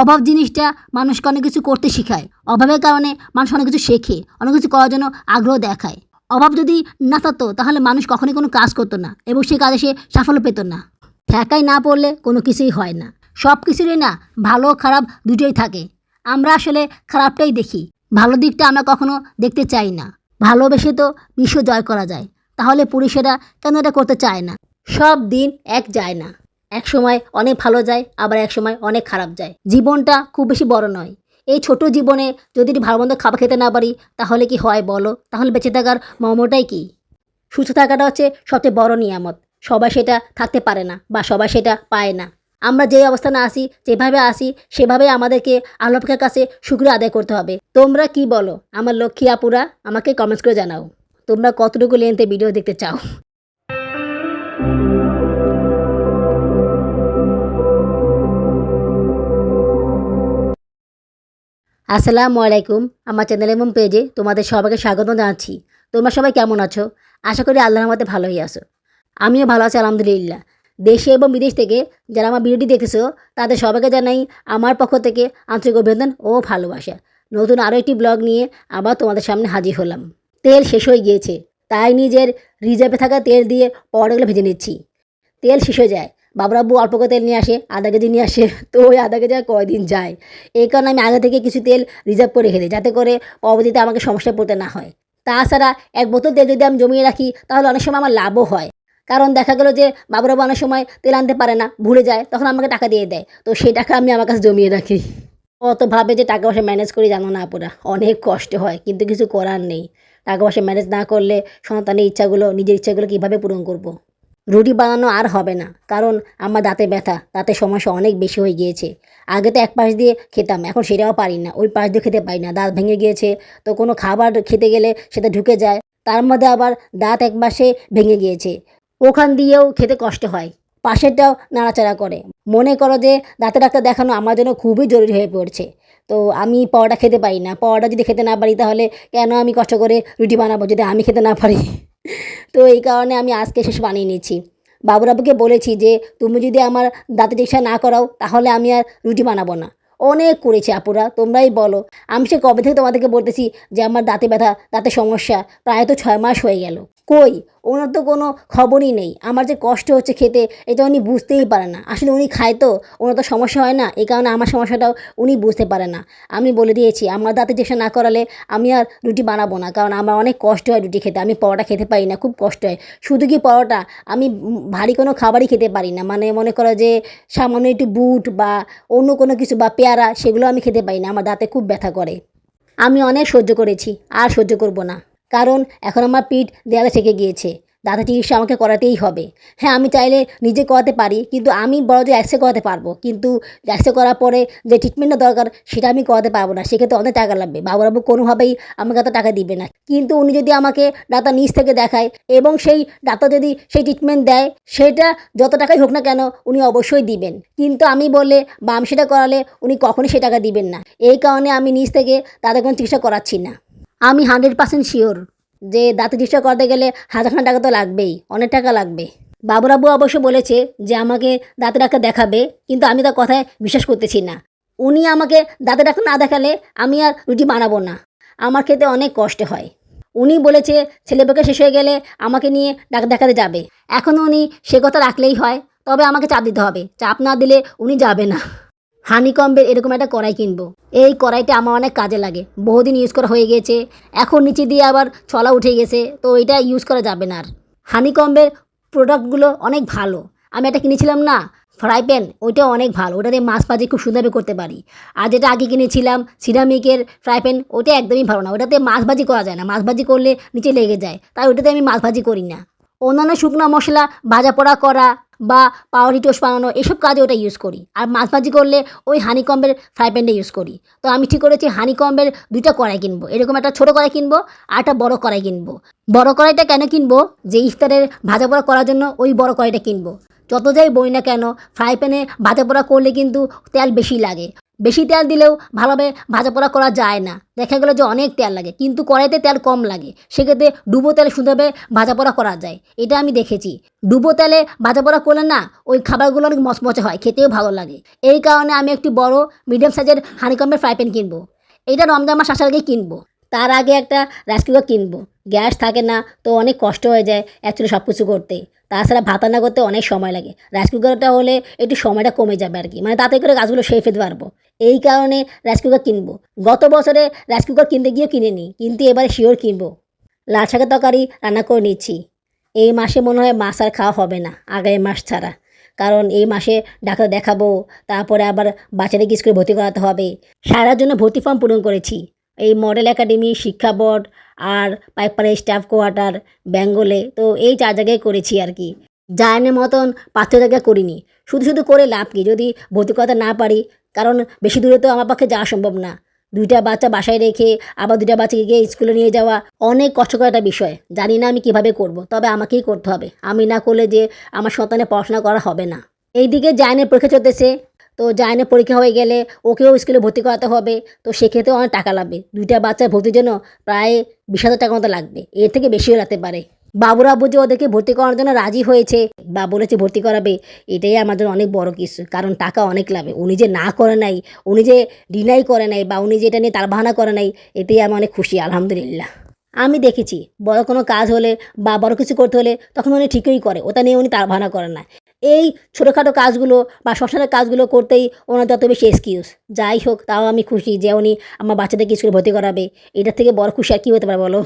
অভাব জিনিসটা মানুষকে অনেক কিছু করতে শেখায়। অভাবের কারণে মানুষ অনেক কিছু শেখে, অনেক কিছু করার জন্য আগ্রহ দেখায়। অভাব যদি না থাকতো তাহলে মানুষ কখনোই কোনো কাজ করতো না এবং সেই কাজে সে সাফল্য পেত না। ঠেকায় না পড়লে কোনো কিছুই হয় না। সব কিছুরই না ভালো খারাপ দুটোই থাকে। আমরা আসলে খারাপটাই দেখি, ভালো দিকটা আমরা কখনো দেখতে চাই না। ভালোবেসে তো বিশ্ব জয় করা যায়, তাহলে পুরুষেরা কেন এটা করতে চায় না? সব দিন এক যায় না, এক সময় অনেক ভালো যায়, আবার এক সময় অনেক খারাপ যায়। জীবনটা খুব বেশি বড় নয়। এই ছোট জীবনে যদি ভালো মন্দ খাবার খেতে না পারি তাহলে কি হয় বলো? তাহলে বেঁচে থাকার মর্মটাই কি? সুস্থ থাকাটা হচ্ছে সবচেয়ে বড় নিয়ামত। সবাই সেটা থাকতে পারে না বা সবাই সেটা পায় না। আমরা যে অবস্থানে আসি, যেভাবে আসি, সেভাবে আমাদেরকে আল্লাহ পাকের কাছে শুকরিয়া আদায় করতে হবে। তোমরা কি বলো আমার লক্ষ্মী আপুরা? আমাকে কমেন্টস করে জানাও তোমরা কতটুকু লেন্থে ভিডিও দেখতে চাও। আসসালামু আলাইকুম। আমার চ্যানেল এবং পেজে তোমাদের সবাইকে স্বাগত জানাচ্ছি। তোমরা সবাই কেমন আছো? আশা করি আল্লাহর রহমতে ভালোই আছো। আমিও ভালো আছি আলহামদুলিল্লাহ। দেশে এবং বিদেশ থেকে যারা আমার ভিডিওটি দেখতেছো তাদের সবাইকে জানাই আমার পক্ষ থেকে আন্তরিক অভিনন্দন ও ভালোবাসা। নতুন আরও একটি ব্লগ নিয়ে আবার তোমাদের সামনে হাজির হলাম। তেল শেষ হয়ে গিয়েছে, তাই নিজের রিজার্ভে থাকা তেল দিয়ে পরোটাগুলো ভেজে নিচ্ছি। তেল শেষ হয়ে যায়, বাবুর আব্বু অল্প করে তেল নিয়ে আসে, আধা কেজি নিয়ে আসে, তো ওই আধা কেজি আর কয়দিন যায়। এই কারণে আমি আগে থেকে কিছু তেল রিজার্ভ করে রেখে দিই, যাতে করে পরবর্তীতে আমাকে সমস্যায় পড়তে না হয়। তাছাড়া এক বোতল তেল যদি আমি জমিয়ে রাখি তাহলে অনেক সময় আমার লাভও হয়। কারণ দেখা গেলো যে বাবুর আব্বু অনেক সময় তেল আনতে পারে না, ভুলে যায়, তখন আমাকে টাকা দিয়ে দেয়, তো সেই টাকা আমি আমার কাছে জমিয়ে রাখি। অত ভাবে যে টাকা পয়সা ম্যানেজ করি জানো না আপুরা, অনেক কষ্ট হয়, কিন্তু কিছু করার নেই। টাকা পয়সা ম্যানেজ না করলে সন্তানের ইচ্ছাগুলো, নিজের ইচ্ছাগুলো কীভাবে পূরণ করব। রুটি বানানো আর হবে না, কারণ আমার দাঁতে ব্যথা, দাঁতের সমস্যা অনেক বেশি হয়ে গিয়েছে। আগে তো এক পাশ দিয়ে খেতাম, এখন সেটাও পারি না, ওই পাশ দিয়ে খেতে পারি না, দাঁত ভেঙে গিয়েছে। তো কোনো খাবার খেতে গেলে সেটা ঢুকে যায়, তার মধ্যে আবার দাঁত এক পাশে ভেঙে গিয়েছে, ওখান দিয়েও খেতে কষ্ট হয়, পাশেরটাও নাড়াচাড়া করে। মনে করো যে দাঁতের ডাক্তার দেখানো আমার জন্য খুবই জরুরি হয়ে পড়ছে। তো আমি পরোটা খেতে পারি না। পরোটা যদি খেতে না পারি তাহলে কেন আমি কষ্ট করে রুটি বানাবো যদি আমি খেতে না পারি? তো এই কারণে আমি আজকে শেষ বানিয়ে নিচ্ছি। বাবুর আব্বুকে বলেছি যে তুমি যদি আমার দাঁতের চিকিৎসা না করাও তাহলে আমি আর রুটি বানাবো না। অনেক করেছে আপুরা, তোমরাই বলো। আমি সে কবে থেকে তোমাদেরকে বলতেছি যে আমার দাঁতে ব্যথা, দাঁতের সমস্যা, প্রায় তো 6 মাস হয়ে গেল। কই ওনার তো কোনো খবরই নেই। আমার যে কষ্ট হচ্ছে খেতে, এটা উনি বুঝতেই পারে না। আসলে উনি খায় তো, ওনার তো সমস্যা হয় না, এই কারণে আমার সমস্যাটাও উনি বুঝতে পারে না। আমি বলে দিয়েছি আমার দাঁতে চিকিৎসা না করালে আমি আর রুটি বানাবো না, কারণ আমার অনেক কষ্ট হয় রুটি খেতে। আমি পরোটা খেতে পারি না, খুব কষ্ট হয়। শুধু কি পরোটা, আমি ভারী কোনো খাবারই খেতে পারি না। মানে মনে করো যে সামান্য একটু বুট বা অন্য কোনো কিছু বা পেয়ারা, সেগুলো আমি খেতে পারি না, আমার দাঁতে খুব ব্যথা করে। আমি অনেক সহ্য করেছি, আর সহ্য করব না, কারণ এখন আমার পিঠ দেয়ালে ঠেকে গিয়েছে। দাঁতের চিকিৎসা আমাকে করাতেই হবে। হ্যাঁ, আমি চাইলে নিজে করাতে পারি, কিন্তু আমি বড় যে এক্সরে করাতে পারবো, কিন্তু এক্সরে করার পরে যে ট্রিটমেন্টটা দরকার সেটা আমি করাতে পারবো না, সেক্ষেত্রে অনেক টাকা লাগবে। বাবুরাবু কোনোভাবেই আমাকে এত টাকা দিবে না। কিন্তু উনি যদি আমাকে ডাক্তার নিজ থেকে দেখায় এবং সেই ডাক্তার যদি সেই ট্রিটমেন্ট দেয়, সেটা যত টাকাই হোক না কেন উনি অবশ্যই দিবেন। কিন্তু আমি বললে বা আমি সেটা করালে উনি কখনোই সে টাকা দিবেন না। এই কারণে আমি নিজ থেকে তাদের কোনো চিকিৎসা করাচ্ছি না। আমি 100% শিওর যে দাঁতের চিকিৎসা করতে গেলে হাজারখানা টাকা তো লাগবেই, অনেক টাকা লাগবে। বাবুর আব্বু অবশ্য বলেছে যে আমাকে দাঁতের ডাক্তার দেখাবে, কিন্তু আমি তার কথায় বিশ্বাস করতেছি না। উনি আমাকে দাঁতের ডাক্তার না দেখালে আমি আর রুটি বানাবো না, আমার খেতে অনেক কষ্ট হয়। উনি বলেছে ছেলেপেকে শেষ হয়ে গেলে আমাকে নিয়ে ডাক্তার দেখাতে যাবে। এখন উনি সে কথা রাখলেই হয়, তবে আমাকে চাপ দিতে হবে। চাপ না দিলে উনি যাবে না। হানিকম্বের এরকম একটা কড়াই কিনবো। এই কড়াইটা আমার অনেক কাজে লাগে, বহুদিন ইউজ করা হয়ে গেছে, এখন নিচে দিয়ে আবার ছলা উঠে গেছে, তো এটা ইউজ করা যাবে না আর। হানিকম্বের প্রোডাক্টগুলো অনেক ভালো। আমি এটা কিনেছিলাম না, ফ্রাই প্যান, ওইটাও অনেক ভালো, ওটা দিয়ে মাছ ভাজি খুব সুন্দরভাবে করতে পারি। আর যেটা আগে কিনেছিলাম সিরামিকের ফ্রাই প্যান, ওটা একদমই ভালো না, ওটাতে মাছ ভাজি করা যায় না, মাছ ভাজি করলে নিচে লেগে যায়, তাই ওটাতে আমি মাছ ভাজি করি না। অন্যান্য শুকনো মশলা ভাজা পোড়া করা বা পাউরুটি টোস্ট বানানো এসব কাজে ওটা ইউজ করি, আর মাছ ভাজি করলে ওই হানিকম্বের ফ্রাই প্যানটা ইউজ করি। তো আমি ঠিক করেছি হানিকম্বের 2টা কড়াই কিনবো, এরকম একটা ছোটো কড়াই কিনবো আর একটা বড়ো কড়াই কিনবো। বড়ো কড়াইটা কেন কিনবো? যে ইফতারের ভাজা পোড়া করার জন্য ওই বড়ো কড়াইটা কিনবো। যত যাই বই না কেন, ফ্রাই প্যানে ভাজা পোড়া করলে কিন্তু তেল বেশি লাগে, বেশি তেল দিলেও ভালোভাবে ভাজা পোড়া করা যায় না, দেখা গেলো যে অনেক তেল লাগে, কিন্তু কড়াইতে তেল কম লাগে, সেক্ষেত্রে ডুবো তেলে সুন্দরভাবে ভাজা পোড়া করা যায়। এটা আমি দেখেছি। ডুবো তেলে ভাজা পোড়া করলে না ওই খাবারগুলো অনেক মচমচে হয়, খেতেও ভালো লাগে। এই কারণে আমি একটি বড় মিডিয়াম সাইজের হানিকম্বের ফ্রাই প্যান কিনবো। এটা রমজান মাস আসার আগেই কিনবো। তার আগে একটা রাইস কুকার কিনবো। গ্যাস থাকে না, তো অনেক কষ্ট হয়ে যায় অ্যাকচুয়ালি সব কিছু করতে। তাছাড়া ভাত রান্না করতে অনেক সময় লাগে। রাইস কুকারটা হলে একটু সময়টা কমে যাবে আর কি, মানে তাতে করে কাজগুলো সেরে ফেলতে পারবো। এই কারণে রাইস কুকার কিনবো। গত বছরে রাইস কুকার কিনতে গিয়েও কিনিনি, কিন্তু এবারে শিওর কিনবো। লাল শাকের তরকারি রান্না করে নিচ্ছি। এই মাসে মনে হয় মাছ আর খাওয়া হবে না, আগামী মাস ছাড়া। কারণ এই মাসে ডাক্তার দেখাবো, তারপরে আবার বাচ্চাদেরকে স্কুলে ভর্তি করাতে হবে। সারার জন্য ভর্তি ফর্ম পূরণ করেছি এই মডেল একাডেমি, শিক্ষা বোর্ড আর পাইকপাড়া স্টাফ কোয়ার্টার, বেঙ্গলে। তো এই 4 জায়গায় করেছি আর কি। জায়নের মতন 5-6 জায়গায় করিনি। শুধু শুধু করে লাভ কি যদি ভর্তি করাতে না পারি? কারণ বেশি দূরে তো আমার পক্ষে যাওয়া সম্ভব না। 2টা বাচ্চা বাসায় রেখে আবার 2টা বাচ্চাকে গিয়ে স্কুলে নিয়ে যাওয়া অনেক কষ্টকর একটা বিষয়। জানি না আমি কিভাবে করব, তবে আমাকেই করতে হবে। আমি না করলে যে আমার সন্তানের পড়াশোনা করা হবে না। এইদিকে জায়নের পরীক্ষা চলতেছে। তো জায়নের পরীক্ষা হয়ে গেলে ওকেও স্কুলে ভর্তি করাতে হবে। তো সেক্ষেত্রে অনেক টাকা লাগবে। 2টা বাচ্চার ভর্তির জন্য প্রায় 20,000 টাকার মতো লাগবে, এর থেকে বেশিও লাগতে পারে। বাবুর আব্বু যে ওদেরকে ভর্তি করানোর জন্য রাজি হয়েছে বা বলেছে ভর্তি করাবে, এটাই আমার জন্য অনেক বড় কিছু। কারণ টাকা অনেক লাগবে। উনি যে না করে নাই, উনি যে ডিনাই করে নাই, বা উনি যে এটা নিয়ে তালবাহানা করে নাই, এতেই আমি অনেক খুশি, আলহামদুলিল্লাহ। আমি দেখেছি বড় কোনো কাজ হলে বা বড় কিছু করতে হলে তখন উনি ঠিকই করে, ওটা নিয়ে উনি তালবাহানা করে না। এই ছোটোখাটো কাজগুলো বা শ্মশানের কাজগুলো করতেই ওনার যত বেশি এক্সকিউজ। যাই হোক, তাও আমি খুশি যে উনি আমার বাচ্চাদেরকে স্কুলে ভর্তি করাবে। এটার থেকে বড় খুশি আর কী হতে পারে বলো?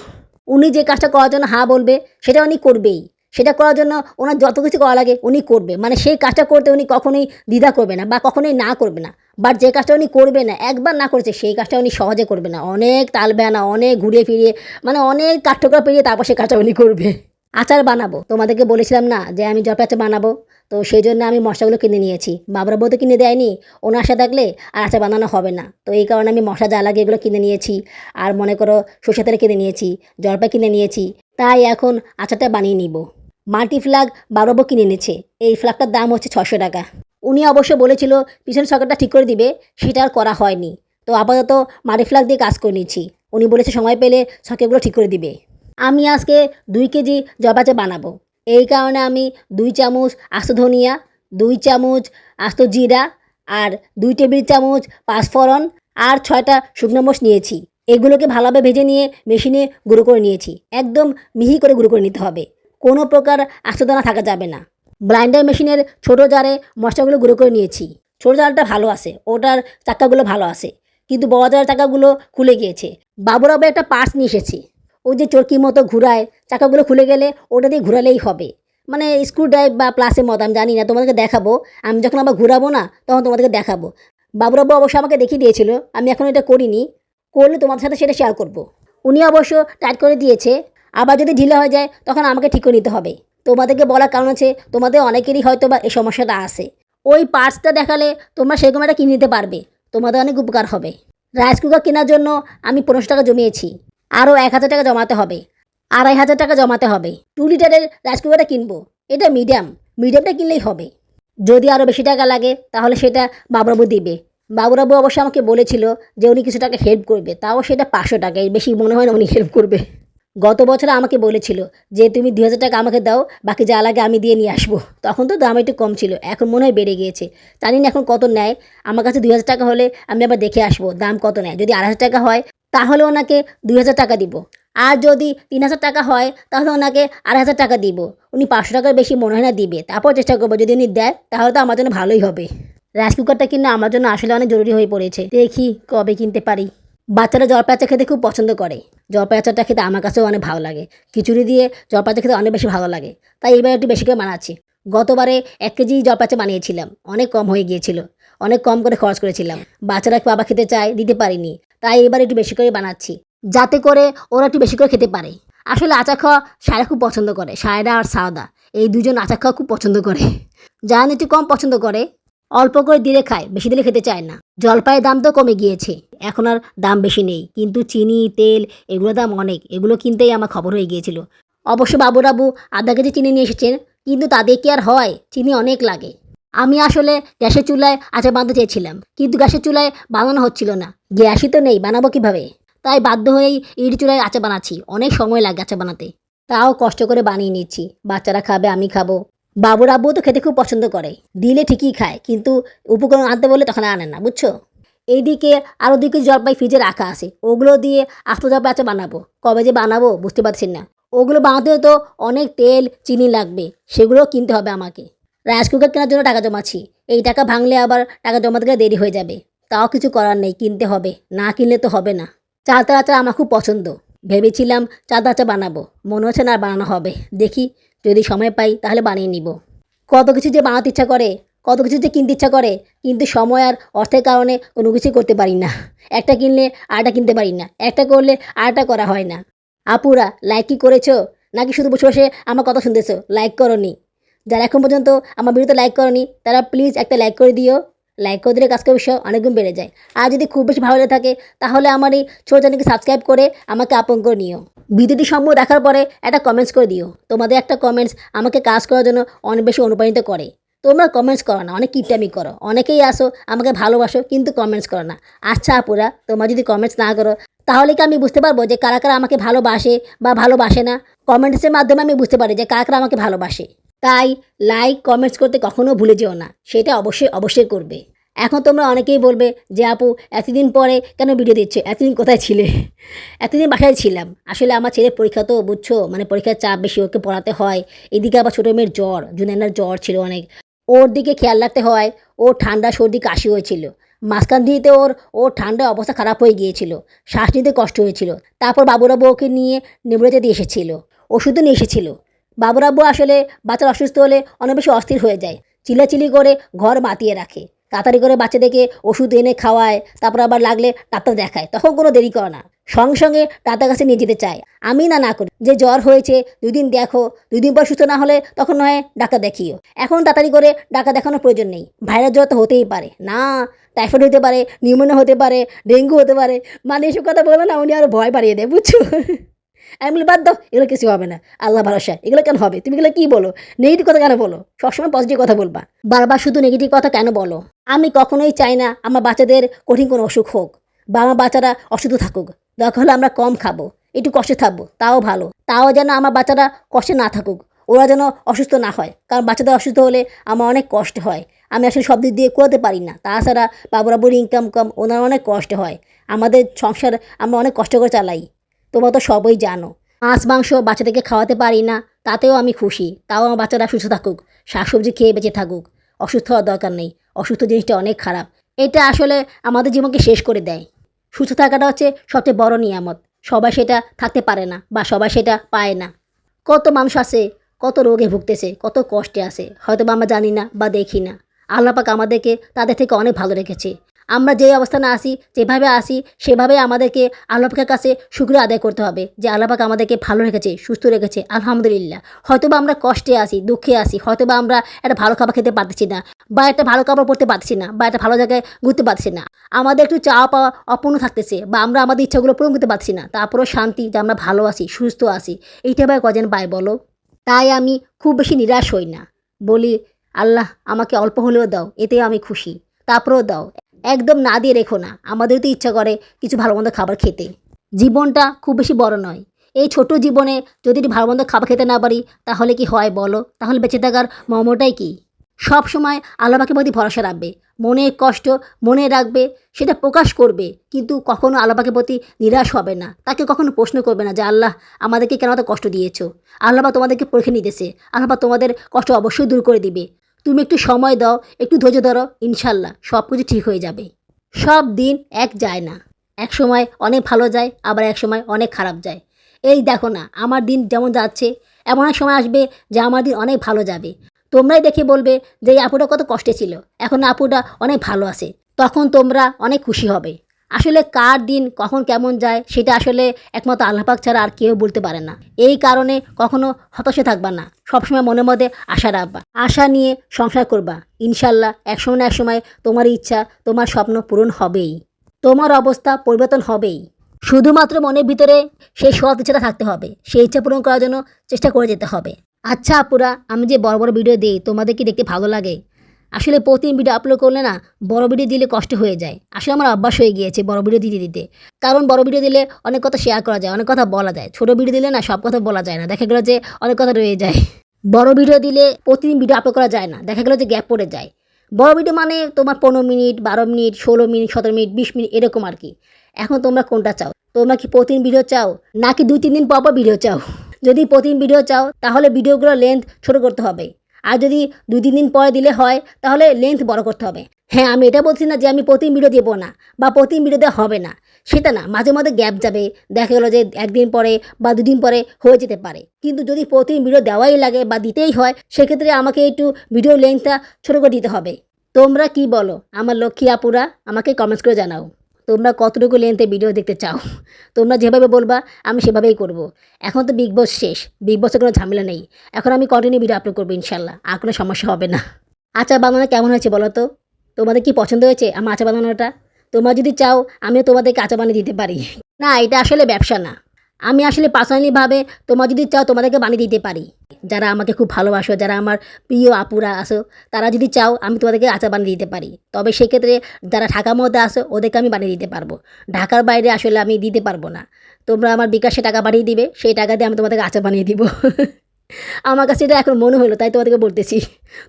উনি যে কাজটা করার জন্য হ্যাঁ বলবে, সেটা উনি করবেই। সেটা করার জন্য ওনার যত কিছু করা লাগে উনি করবে। মানে সেই কাজটা করতে উনি কখনোই দ্বিধা করবে না বা কখনোই না করবে না। বাট যে কাজটা উনি করবে না, একবার না করেছে, সেই কাজটা উনি সহজে করবে না। অনেক তালবাহানা, অনেক ঘুরিয়ে ফিরিয়ে, মানে অনেক কাঠঠোকরা পেরিয়ে তারপর সেই কাজটা উনি করবে। আচার বানাবো, তোমাদেরকে বলেছিলাম না যে আমি জলপাই আচার বানাবো? তো সেই জন্য আমি মশলাগুলো কিনে নিয়েছি। বাবরা বউ তো কিনে দেয়নি, ওনার সাথে থাকলে আর আচার বানানো হবে না। তো এই কারণে আমি মশলা যা লাগে এগুলো কিনে নিয়েছি। আর মনে করো সরষে তেল কিনে নিয়েছি, জলপাই কিনে নিয়েছি। তাই এখন আচারটা বানিয়ে নিব। মাল্টি ফ্ল্যাগ বাবরা বউ কিনে এনেছে। এই ফ্ল্যাগটার দাম হচ্ছে 600 টাকা। উনি অবশ্য বলেছিল পিছনের সকেটটা ঠিক করে দিবে, সেটা আর করা হয়নি। তো আপাতত মাল্টি ফ্ল্যাগ দিয়ে কাজ করে নিচ্ছি। উনি বলেছে সময় পেলে সকেটগুলো ঠিক করে দিবে। আমি আজকে 2 কেজি জলপাই আচার বানাবো। এই কারণে আমি 2 চামচ আস্ত ধনিয়া, 2 চামচ আস্ত জিরা আর 2 টেবিল চামচ পাঁচফোড়ন আর 6টা শুকনো মরিচ নিয়েছি। এগুলোকে ভালোভাবে ভেজে নিয়ে মেশিনে গুঁড়ো করে নিয়েছি। একদম মিহি করে গুঁড়ো করে নিতে হবে, কোনো প্রকার আস্তদানা থাকা যাবে না। ব্লাইন্ডার মেশিনের ছোটো জারে মশলাগুলো গুঁড়ো করে নিয়েছি। ছোটো জারটা ভালো আছে, ওটার চাকাগুলো ভালো আছে, কিন্তু বড় জারের চাকাগুলো খুলে গিয়েছে। বাবুর আবার একটা পার্টস নিয়ে এসেছি, ওই যে চরকির মতো ঘুরায়, চাকাগুলো খুলে গেলে ওটা দিয়ে ঘুরালেই হবে। মানে স্ক্রু ড্রাইভ বা প্লাসের মতো, আমি জানি না, তোমাদেরকে দেখাবো। আমি যখন আবার ঘুরাবো না তখন তোমাদেরকে দেখাবো। বাবুরাব্বু অবশ্য আমাকে দেখিয়ে দিয়েছিল, আমি এখন এটা করিনি। করলে তোমাদের সাথে সেটা শেয়ার করব। উনি অবশ্য টাইট করে দিয়েছে। আবার যদি ঢিলা হয়ে যায় তখন আমাকে ঠিক করে নিতে হবে। তোমাদেরকে বলার কারণ আছে, তোমাদের অনেকেরই হয়তো বা এই সমস্যাটা আছে। ওই পার্টসটা দেখালে তোমরা সেরকম একটা কিনে নিতে পারবে, তোমাদের অনেক উপকার হবে। রাইস কুকার কেনার জন্য আমি 1500 টাকা জমিয়েছি। আরও 1000 টাকা জমাতে হবে, 2500 টাকা জমাতে হবে। 2 লিটারের রাইস কুকারটা কিনবো। এটা মিডিয়ামটা কিনলেই হবে। যদি আরও বেশি টাকা লাগে তাহলে সেটা বাবুরাবু দিবে। বাবুরাবু অবশ্য আমাকে বলেছিল যে উনি কিছু টাকা হেল্প করবে, তাও সেটা 500 টাকা, এর বেশি মনে হয় না উনি হেল্প করবে। গত বছরে আমাকে বলেছিল যে তুমি 2000 টাকা আমাকে দাও, বাকি যা লাগে আমি দিয়ে নিয়ে আসবো। তখন তো দাম একটু কম ছিল, এখন মনে হয় বেড়ে গিয়েছে। জানি না এখন কত নেয়। আমার কাছে 2000 টাকা হলে আমি আবার দেখে আসবো দাম কত নেয়। যদি 2500 টাকা হয় তাহলে ওনাকে 2000 টাকা দিব। আর যদি 3000 টাকা হয় তাহলে ওনাকে 2500 টাকা দিব। উনি 500 টাকার বেশি মনে হয় না দিবে। তারপর চেষ্টা করবো, যদি উনি দেয় তাহলে তো আমার জন্য ভালোই হবে। রাইস কুকারটা কিনা আমার জন্য আসলে অনেক জরুরি হয়ে পড়েছে। দেখি কবে কিনতে পারি। বাচ্চারা জলপাই আচার খেতে খুব পছন্দ করে। জলপাই আচারটা খেতে আমার কাছেও অনেক ভালো লাগে। খিচুড়ি দিয়ে জলপাই আচার খেতে অনেক বেশি ভালো লাগে। তাই এবার একটু বেশি করে বানাচ্ছি। গতবারে 1 কেজি জলপাই আচার বানিয়েছিলাম, অনেক কম হয়ে গিয়েছিল। অনেক কম করে খরচ করেছিলাম। বাচ্চারা বাবা খেতে চায়, দিতে পারিনি। তাই এবার একটু বেশি করে বানাচ্ছি, যাতে করে ওরা একটু বেশি করে খেতে পারে। আসলে আচার খাওয়া সায়রা খুব পছন্দ করে। সায়রা আর সাওদা এই দুজন আচার খাওয়া খুব পছন্দ করে। জান একটু কম পছন্দ করে, অল্প করে দিলে খায়, বেশি দিলে খেতে চায় না। জলপাইয়ের দাম তো কমে গিয়েছে, এখন আর দাম বেশি নেই, কিন্তু চিনি, তেল এগুলোর দাম অনেক। এগুলো কিনতেই আমার খবর হয়ে গিয়েছিল। অবশ্য বাবুরাবু আধা কেজি চিনি নিয়ে এসেছেন, কিন্তু তাদের কি আর হয়, চিনি অনেক লাগে। আমি আসলে গ্যাসের চুলায় আচার বানাতে চেয়েছিলাম, কিন্তু গ্যাসের চুলায় বানানো হচ্ছিল না। গ্যাসই তো নেই, বানাবো কিভাবে? তাই বাধ্য হয়েই ইট চুলায় আচার বানাচ্ছি। অনেক সময় লাগে আচার বানাতে। তাও কষ্ট করে বানিয়ে নিচ্ছি। বাচ্চারা খাবে, আমি খাবো। বাবুর আব্বু তো খেতে খুব পছন্দ করে। দিলে ঠিকই খায়, কিন্তু উপকরণ আনতে বললে তখন আনে না, বুঝছো? এইদিকে আরও ২ কেজি জলপাই ফ্রিজে রাখা আছে। ওগুলো দিয়ে আস্ত জলপাই আচার বানাবো। কবে যে বানাবো বুঝতে পারছি না। ওগুলো বানাতেও তো অনেক তেল, চিনি লাগবে। সেগুলোও কিনতে হবে আমাকে। রাইস কুকার কেনার জন্য টাকা জমাচ্ছি। এই টাকা ভাঙলে আবার টাকা জমাতে গেলে দেরি হয়ে যাবে। তাও কিছু করার নেই, কিনতে হবে। না কিনলে তো হবে না। চালতার আচার আমার খুব পছন্দ। ভেবেছিলাম চালতার আচার বানাবো। মনে হচ্ছে না আর বানানো হবে। দেখি, যদি সময় পাই তাহলে বানিয়ে নিব। কত কিছু যে বানাতে ইচ্ছা করে, কত কিছু যে কিনতে ইচ্ছা করে, কিন্তু সময় আর অর্থের কারণে কোনো কিছুই করতে পারি না। একটা কিনলে আরেকটা কিনতে পারি না। একটা করলে আরেকটা করা হয় না। আপুরা, লাইক কি করেছো? নাকি শুধু বসে বসে আমার কথা শুনতেছো? লাইক করোনি? যারা এখন পর্যন্ত আমার ভিডিওতে লাইক করোনি, তারা প্লিজ একটা লাইক করে দিও। লাইক করে দিলে কাজকে উৎসাহ অনেকগুণ বেড়ে যায়। আর যদি খুব বেশি ভালো লেগে থাকে, তাহলে আমার এই ছোটো চ্যানেলকে সাবস্ক্রাইব করে আমাকে আপন করে নিও। ভিডিওটি সম্পূর্ণ দেখার পরে একটা কমেন্টস করে দিও। তোমাদের একটা কমেন্টস আমাকে কাজ করার জন্য অনেক বেশি অনুপ্রাণিত করে। তোমরা কমেন্টস করো না, অনেক কিপটামি করো। অনেকেই আসো আমাকে ভালোবাসো, কিন্তু কমেন্টস করো না। আচ্ছা আপুরা, তোমরা যদি কমেন্টস না করো, তাহলে কি আমি বুঝতে পারবো যে কারা কারা আমাকে ভালোবাসে বা ভালোবাসে না? কমেন্টসের মাধ্যমে আমি বুঝতে পারি যে কারা কারা আমাকে ভালোবাসে। তাই লাইক, কমেন্টস করতে কখনো ভুলে যেও না। সেটা অবশ্যই অবশ্যই করবে। এখন তোমরা অনেকেই বলবে যে আপু, এতদিন পরে কেন ভিডিও দিচ্ছ? এতদিন কোথায় ছিলে? এতদিন বাসায় ছিলাম। আসলে আমার ছেলের পরীক্ষা তো বুঝছো, মানে পরীক্ষার চাপ বেশি, ওকে পড়াতে হয়। এদিকে আবার ছোটো মেয়ের জ্বর, জুনাইনার জ্বর ছিল অনেক। ওর দিকে খেয়াল রাখতে হয়। ওর ঠান্ডা, সর্দি, কাশি হয়েছিল। মাঝখান দিয়েতে ওর ঠান্ডা অবস্থা খারাপ হয়ে গিয়েছিল। শ্বাস নিতে কষ্ট হয়েছিল। তারপর বাবুরাবু ওকে নিয়ে নেবুলাতে দিয়ে এসেছিল। ওষুধও নিয়ে এসেছিল। বাবুরাবু আসলে বাচ্চার অসুস্থ হলে অনেক বেশি অস্থির হয়ে যায়। চিল্লাচিল্লি করে ঘর মাতিয়ে রাখে। তাড়াতাড়ি করে বাচ্চাদেরকে ওষুধ এনে খাওয়ায়। তারপর আবার লাগলে ডাক্তার দেখায়। তখন কোনো দেরি করে না, সঙ্গে সঙ্গে ডাক্তার কাছে নিয়ে যেতে চায়। আমি না করি যে জ্বর হয়েছে, 2 দিন দেখো, 2 দিন পর সুস্থ না হলে তখন নয় ডাক্তার দেখিও। এখন তাড়াতাড়ি করে ডাক্তার দেখানোর প্রয়োজন নেই। ভাইরাস জ্বর তো হতেই পারে না, টাইফয়েড হতে পারে, নিউমোনিয়া হতে পারে, ডেঙ্গু হতে পারে। মানে এসব কথা বলে না, উনি আরও ভয় বাড়িয়ে দেয়, বুঝছো? আমি বলি বাদ দাও, এগুলো কিছু হবে না, আল্লাহ ভরসা। এগুলো কেন হবে? তুমি এগুলো কী বলো? নেগেটিভ কথা কেন বলো? সবসময় পজিটিভ কথা বলবা। বারবার শুধু নেগেটিভ কথা কেন বলো? আমি কখনোই চাই না আমার বাচ্চাদের কঠিন কোনো অসুখ হোক, বা আমার বাচ্চারা অসুস্থ থাকুক। দরকার হলে আমরা কম খাবো, একটু কষ্টে থাকবো, তাও ভালো। তাও যেন আমার বাচ্চারা কষ্টে না থাকুক, ওরা যেন অসুস্থ না হয়। কারণ বাচ্চাদের অসুস্থ হলে আমার অনেক কষ্ট হয়। আমি আসলে সব দিক দিয়ে করতে পারি না। তাছাড়া বাবুরাবুর ইনকাম কম, ওনার অনেক কষ্ট হয়। আমাদের সংসার আমরা অনেক কষ্ট করে চালাই। তোমরা তো সবই জানো। মাছ মাংস বাচ্চাদেরকে খাওয়াতে পারি না, তাতেও আমি খুশি। তাও আমার বাচ্চারা সুস্থ থাকুক, শাকসবজি খেয়ে বেঁচে থাকুক। অসুস্থ হওয়ার দরকার নেই। অসুস্থ জিনিসটা অনেক খারাপ। এটা আসলে আমাদের জীবনকে শেষ করে দেয়। সুস্থ থাকাটা হচ্ছে সবচেয়ে বড় নিয়ামত। সবাই সেটা থাকতে পারে না, বা সবাই সেটা পায় না। কত মানুষ আছে, কত রোগে ভুগতেছে, কত কষ্টে আছে, হয়তো বা আমরা জানি না বা দেখি না। আল্লাহ পাক আমাদেরকে তাদের থেকে অনেক ভালো রেখেছে। আমরা যে অবস্থানে আসি, যেভাবে আসি, সেভাবে আমাদেরকে আল্লাহ পাকের কাছে শুকরিয়া আদায় করতে হবে যে আল্লাহ পাক আমাদেরকে ভালো রেখেছে, সুস্থ রেখেছে, আলহামদুলিল্লাহ। হয়তোবা আমরা কষ্টে আছি, দুঃখে আছি, হয়তোবা আমরা একটা ভালো খাবার খেতে পারতেছি না, বা একটা ভালো কাপড় পরতে পারতেছি না, বা একটা ভালো জায়গায় ঘুরতে পারছি না। আমাদের একটু চাওয়া পাওয়া অপূর্ণ থাকতেছে, বা আমরা আমাদের ইচ্ছাগুলো পূরণ করতে পারছি না। তারপরেও শান্তি যে আমরা ভালো আছি, সুস্থ আছি, এইটা ভাই কজন পায় বলো? তাই আমি খুব বেশি নিরাশ হই না। বলি, আল্লাহ আমাকে অল্প হলেও দাও, এতেও আমি খুশি। তারপরেও দাও, একদম না দিয়ে রেখো না। আমাদের তো ইচ্ছা করে কিছু ভালো মন্দ খাবার খেতে। জীবনটা খুব বেশি বড় নয়। এই ছোট জীবনে যদি একটু ভালো মন্দ খাবার খেতে না পারি, তাহলে কি হয় বলো? তাহলে বেঁচে থাকার মর্মটাই কি? সব সময় আল্লাহ পাকের প্রতি ভরসা রাখবে। মনের কষ্ট মনে রাখবে, সেটা প্রকাশ করবে, কিন্তু কখনো আল্লাহ পাকের প্রতি নিরাশ হবে না। তাকে কখনো প্রশ্ন করবে না যে আল্লাহ আমাদেরকে কেন এত কষ্ট দিয়েছো। আল্লাহ পাক তোমাদেরকে পরীক্ষা নিতেছে। আল্লাহ পাক তোমাদের কষ্ট অবশ্যই দূর করে দিবে। তুমি একটু সময় দাও, একটু ধৈর্য ধরো, ইনশাল্লাহ সব কিছু ঠিক হয়ে যাবে। সব দিন এক যায় না। এক সময় অনেক ভালো যায়, আবার এক সময় অনেক খারাপ যায়। এই দেখো না, আমার দিন যেমন যাচ্ছে, এমন এক সময় আসবে যে আমার দিন অনেক ভালো যাবে। তোমরাই দেখে বলবে যে এই আপুটা কত কষ্টে ছিল, এখন আপুটা অনেক ভালো আছে। তখন তোমরা অনেক খুশি হবে। আসলে কার দিন কখন কেমন যায় সেটা আসলে একমাত্র আল্লাহ পাক ছাড়া আর কেউ বলতে পারে না। এই কারণে কখনো হতাশে থাকবা না, সবসময় মনের মধ্যে আশা রাখবা। আশা নিয়ে সংসার করবা, ইনশাল্লাহ একসময় না একসময় তোমার ইচ্ছা, তোমার স্বপ্ন পূরণ হবেই। তোমার অবস্থা পরিবর্তন হবেই। শুধুমাত্র মনের ভিতরে সেই সৎ ইচ্ছাটা থাকতে হবে। সেই ইচ্ছা পূরণ করার জন্য চেষ্টা করে যেতে হবে। আচ্ছা আপুরা, আমি যে বড় বড় ভিডিও দিই, তোমাদের কি দেখতে ভালো লাগে? আসলে প্রতিদিন ভিডিও আপলোড করলে না বড় ভিডিও দিলে কষ্ট হয়ে যায়। আসলে আমার অভ্যাস হয়ে গিয়েছে বড় ভিডিও দিতে। কারণ বড় ভিডিও দিলে অনেক কথা শেয়ার করা যায়, অনেক কথা বলা যায়। ছোট ভিডিও দিলে না সব কথা বলা যায় না। দেখা গেল যে অনেক কথা রয়ে যায়। বড় ভিডিও দিলে প্রতিদিন ভিডিও আপলোড করা যায় না। দেখা গেল যে গ্যাপ পড়ে যায়। বড় ভিডিও মানে তোমার 15 minute, 12 minute, 16 minute, 17 minute, 20 minute এরকম আর কি। এখন তোমরা কোনটা চাও? তোমরা কি প্রতিদিন ভিডিও চাও নাকি 2-3 দিন পর ভিডিও চাও? যদি প্রতিদিন ভিডিও চাও তাহলে ভিডিওগুলোর লেন্থ ছোট করতে হবে। আর যদি 2-3 দিন পরে দিলে হয় তাহলে লেন্থ বড় করতে হবে। হ্যাঁ, আমি এটা বলছি না যে আমি প্রতিদিন ভিডিও দেবো না বা প্রতিদিন ভিডিও দেওয়া হবে না, সেটা না। মাঝে মাঝে গ্যাপ যাবে, দেখা গেলো যে একদিন পরে বা 2 দিন পরে হয়ে যেতে পারে। কিন্তু যদি প্রতিদিন ভিডিও দেওয়াই লাগে বা দিতেই হয়, সেক্ষেত্রে আমাকে একটু ভিডিও লেন্থটা ছোটো করে দিতে হবে। তোমরা কি বলো আমার লক্ষ্মী আপুরা? আমাকে কমেন্টস করে জানাও তোমরা কতটুকু লেন্থে ভিডিও দেখতে চাও। তোমরা যেভাবে বলবা আমি সেভাবেই করব। এখন তো বিগ বস শেষ, বিগ বসে কোনো ঝামেলা নেই। এখন আমি কন্টিনিউ ভিডিও আপলোড করবো ইনশাল্লাহ, আর কোনো সমস্যা হবে না। আচার বানানো কেমন হয়েছে বলো তো? তোমাদের কি পছন্দ হয়েছে আমার আচার বানানোটা? তোমরা যদি চাও আমিও তোমাদেরকে আচার বানিয়ে দিতে পারি। না, এটা আসলে ব্যবসা না। আমি আসলে পার্সোনালিভাবে তোমরা যদি চাও তোমাদেরকে বানিয়ে দিতে পারি। যারা আমাকে খুব ভালোবাসো, যারা আমার প্রিয় আপুরা আসো, তারা যদি চাও আমি তোমাদেরকে আচার বানিয়ে দিতে পারি। তবে সেক্ষেত্রে যারা ঢাকার মধ্যে আসো ওদেরকে আমি বানিয়ে দিতে পারবো। ঢাকার বাইরে আসলে আমি দিতে পারবো না। তোমরা আমার বিকাশে টাকা পাঠিয়ে দিবে, সেই টাকা দিয়ে আমি তোমাদেরকে আচার বানিয়ে দিব। আমার কাছে এটা এখন মনে হলো তাই তোমাদেরকে বলতেছি।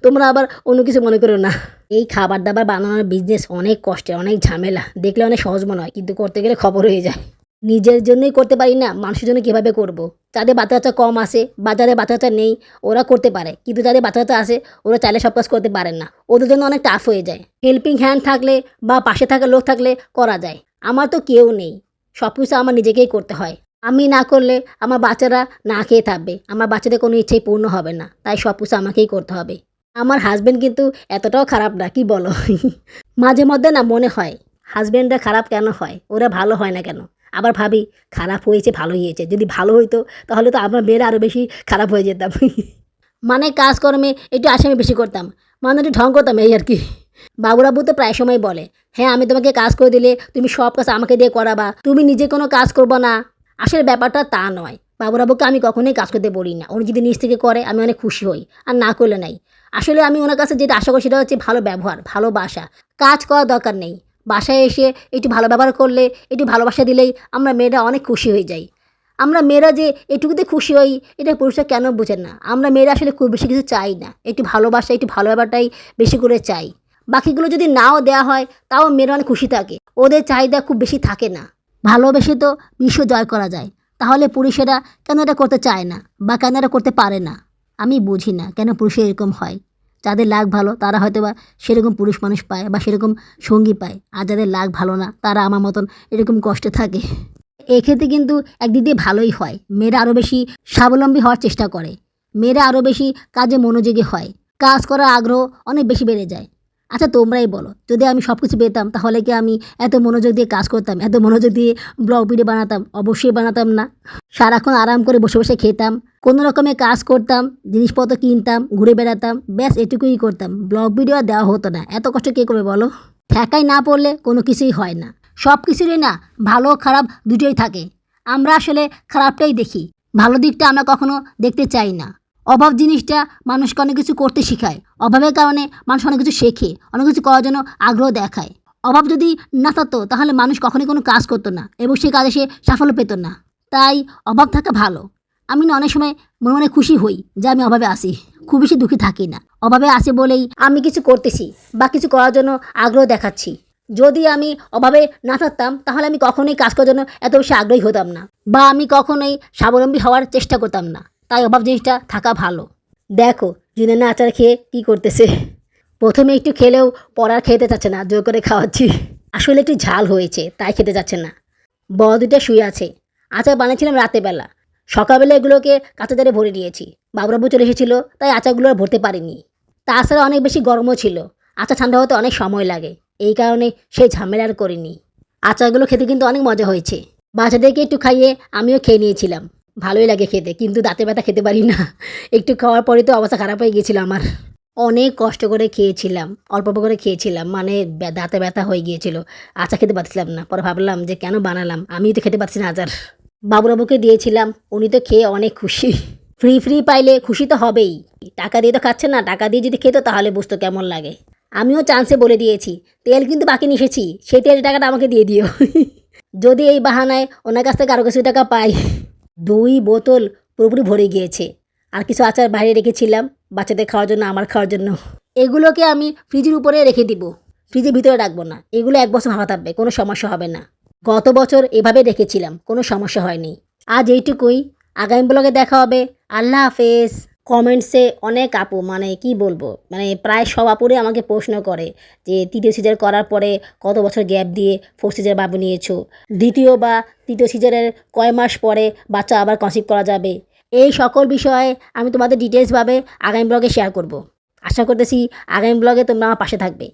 তোমরা আবার অন্য কিছু মনে করো না। এই খাবার দাবার বানানোর বিজনেস অনেক কষ্টের, অনেক ঝামেলা। দেখলে অনেক সহজ মনে হয়, কিন্তু করতে গেলে খবর হয়ে যায়। নিজের জন্যই করতে পারি না, মানুষের জন্য কীভাবে করব? যাদের বাচ্চা কাচ্চা কম আসে বা যাদের বাচ্চা কাচ্চা নেই ওরা করতে পারে, কিন্তু যাদের বাচ্চা কাচ্চা আসে ওরা চাইলে সব কাজ করতে পারে না। ওদের জন্য অনেক টাফ হয়ে যায়। হেল্পিং হ্যান্ড থাকলে বা পাশে থাকা লোক থাকলে করা যায়। আমার তো কেউ নেই, সব কিছু আমার নিজেকেই করতে হয়। আমি না করলে আমার বাচ্চারা না খেয়ে থাকবে, আমার বাচ্চাদের কোনো ইচ্ছেই পূর্ণ হবে না। তাই সব কিছু আমাকেই করতে হবে। আমার হাজব্যান্ড কিন্তু এতটাও খারাপ না, কি বলো? মাঝে মধ্যে না মনে হয় হাজব্যান্ডরা খারাপ কেন হয়, ওরা ভালো হয় না কেন? আবার ভাবি খারাপ হয়েছে ভালো হয়েছে, যদি ভালো হইতো তাহলে তো আমরা মেয়েরা আরও বেশি খারাপ হয়ে যেতাম। মানে কাজকর্মে একটু আসামি বেশি করতাম, মানে একটু ঢং করতাম এই আর কি। বাবুরাবু তো প্রায় সময় বলে, হ্যাঁ আমি তোমাকে কাজ করে দিলে তুমি সব কাজ আমাকে দিয়ে করাবা, তুমি নিজে কোনো কাজ করবো না। আসলে ব্যাপারটা তা নয়। বাবুরাবুকে আমি কখনোই কাজ করতে বলি না। উনি যদি নিজ থেকে করে আমি অনেক খুশি হই, আর না করলে নাই। আসলে আমি ওনার কাছে যেটা আশা করি সেটা হচ্ছে ভালো ব্যবহার, ভালোবাসা। কাজ করার দরকার নেই, বাসায় এসে একটু ভালো ব্যবহার করলে, একটু ভালোবাসা দিলেই আমরা মেয়েরা অনেক খুশি হয়ে যাই। আমরা মেয়েরা যে এটুকুতে খুশি হই এটা পুরুষরা কেন বোঝেন না। আমরা মেয়েরা আসলে খুব বেশি কিছু চাই না, একটু ভালোবাসা, একটু ভালো ব্যাপারটাই বেশি করে চাই। বাকিগুলো যদি নাও দেওয়া হয় তাও মেয়েরা অনেক খুশি থাকে, ওদের চাহিদা খুব বেশি থাকে না। ভালোবেসে তো বিশ্ব জয় করা যায়, তাহলে পুরুষেরা কেন এটা করতে চায় না বা কেন এটা করতে পারে না? আমি বুঝি না কেন পুরুষের এরকম হয়। যাদের লাক ভালো তারা হয়তো বা সেরকম পুরুষ মানুষ পায় বা সেরকম সঙ্গী পায়, আর যাদের লাক ভালো না তারা আমার মতন এরকম কষ্টে থাকে। এক্ষেত্রে কিন্তু একদিক দিয়ে ভালোই হয়, মেয়েরা আরও বেশি স্বাবলম্বী হওয়ার চেষ্টা করে, মেয়েরা আরও বেশি কাজে মনোযোগী হয়, কাজ করার আগ্রহ অনেক বেশি বেড়ে যায়। আচ্ছা তোমরাই বলো, যদি আমি সব কিছু পেতাম তাহলে কি আমি এত মনোযোগ দিয়ে কাজ করতাম, এত মনোযোগ দিয়ে ব্লগ ভিডিও বানাতাম? অবশ্যই বানাতাম না। সারাক্ষণ আরাম করে বসে বসে খেতাম, কোনো রকমের কাজ করতাম, জিনিসপত্র কিনতাম, ঘুরে বেড়াতাম, ব্যাস এটুকুই করতাম। ব্লগ ভিডিও আর দেওয়া হতো না। এত কষ্ট কে করবে বলো? ঠেকাই না পড়লে কোনো কিছুই হয় না। সব কিছুরই না ভালো খারাপ দুটোই থাকে। আমরা আসলে খারাপটাই দেখি, ভালো দিকটা আমরা কখনো দেখতে চাই না। অভাব জিনিসটা মানুষকে অনেক কিছু করতে শেখায়। অভাবের কারণে মানুষ অনেক কিছু শেখে, অনেক কিছু করার জন্য আগ্রহ দেখায়। অভাব যদি না থাকতো তাহলে মানুষ কখনোই কোনো কাজ করতো না এবং সে কাজে সে সাফল্য পেত না। তাই অভাব থাকা ভালো। আমি না অনেক সময় মনে মনে খুশি হই যে আমি অভাবে আসি, খুব বেশি দুঃখী থাকি না। অভাবে আসি বলেই আমি কিছু করতেছি বা কিছু করার জন্য আগ্রহ দেখাচ্ছি। যদি আমি অভাবে না থাকতাম তাহলে আমি কখনোই কাজ করার জন্য এত বেশি আগ্রহী হতাম না বা আমি কখনোই স্বাবলম্বী হওয়ার চেষ্টা করতাম না। তাই অভাব জিনিসটা থাকা ভালো। দেখো জুনেনা আচার খেয়ে কী করতেছে। প্রথমে একটু খেলেও পড়ার খেতে চাচ্ছে না, জোর করে খাওয়াচ্ছি। আসলে একটু ঝাল হয়েছে তাই খেতে যাচ্ছে না। বড় দুইটা শুয়ে আছে। আচার বানিয়েছিলাম রাতের বেলা, সকালবেলা এগুলোকে কাঁচা জারে ভরে দিয়েছি। বাবুরাবু চলে এসেছিলো তাই আচারগুলো আর ভরতে পারিনি। তাছাড়া অনেক বেশি গরমও ছিল, আচার ঠান্ডা হতে অনেক সময় লাগে, এই কারণে সেই ঝামেলা আর করিনি। আচারগুলো খেতে কিন্তু অনেক মজা হয়েছে। বাচ্চাদেরকে একটু খাইয়ে আমিও খেয়ে নিয়েছিলাম। ভালোই লাগে খেতে, কিন্তু দাঁতে ব্যথা খেতে পারি না। একটু খাওয়ার পরে তো অবস্থা খারাপ হয়ে গিয়েছিল আমার। অনেক কষ্ট করে খেয়েছিলাম, অল্প অল্প করে খেয়েছিলাম, মানে দাঁতে ব্যথা হয়ে গিয়েছিল। আচার খেতে পারছিলাম না। পরে ভাবলাম যে কেন বানালাম, আমিও তো খেতে পারছি না আচার। বাবুরাবুকে দিয়েছিলাম, উনি তো খেয়ে অনেক খুশি। ফ্রি পাইলে খুশি তো হবেই। টাকা দিয়ে তো খাচ্ছে না, টাকা দিয়ে যদি খেতো তাহলে বুঝতো কেমন লাগে। আমিও চান্সে বলে দিয়েছি, তেল কিন্তু বাকি নিয়ে এসেছি, সেই তেলের টাকাটা আমাকে দিয়ে দিও। যদি এই বাহানায় ওনার কাছ থেকে আরও কিছু টাকা পাই। 2 বোতল পুরোপুরি ভরে গিয়েছে। আর কিছু আচার বাইরে রেখেছিলাম বাচ্চাদের খাওয়ার জন্য, আমার খাওয়ার জন্য। এগুলোকে আমি ফ্রিজের উপরে রেখে দিব, ফ্রিজের ভিতরে রাখবো না। এগুলো 1 বছর ভালো থাকবে, কোনো সমস্যা হবে না। গত বছর এভাবে রেখেছিলাম, কোনো সমস্যা হয়নি। আজ এইটুকুই, আগামী ব্লগে দেখা হবে। আল্লাহ হাফেজ। কমেন্টসে অনেক আপু, মানে কি বলবো, মানে প্রায় সব আপুরে আমাকে প্রশ্ন করে যে তৃতীয় সিজার করার পরে কত বছর গ্যাপ দিয়ে 4th সিজার বাবু নিয়েছো, দ্বিতীয় বা তৃতীয় সিজারের কয় মাস পরে বাচ্চা আবার কনসিভ করা যাবে। এই সকল বিষয়ে আমি তোমাদের ডিটেলসভাবে আগামী ব্লগে শেয়ার করব। আশা করতেছি আগামী ব্লগে তোমরা আমার পাশে থাকবে।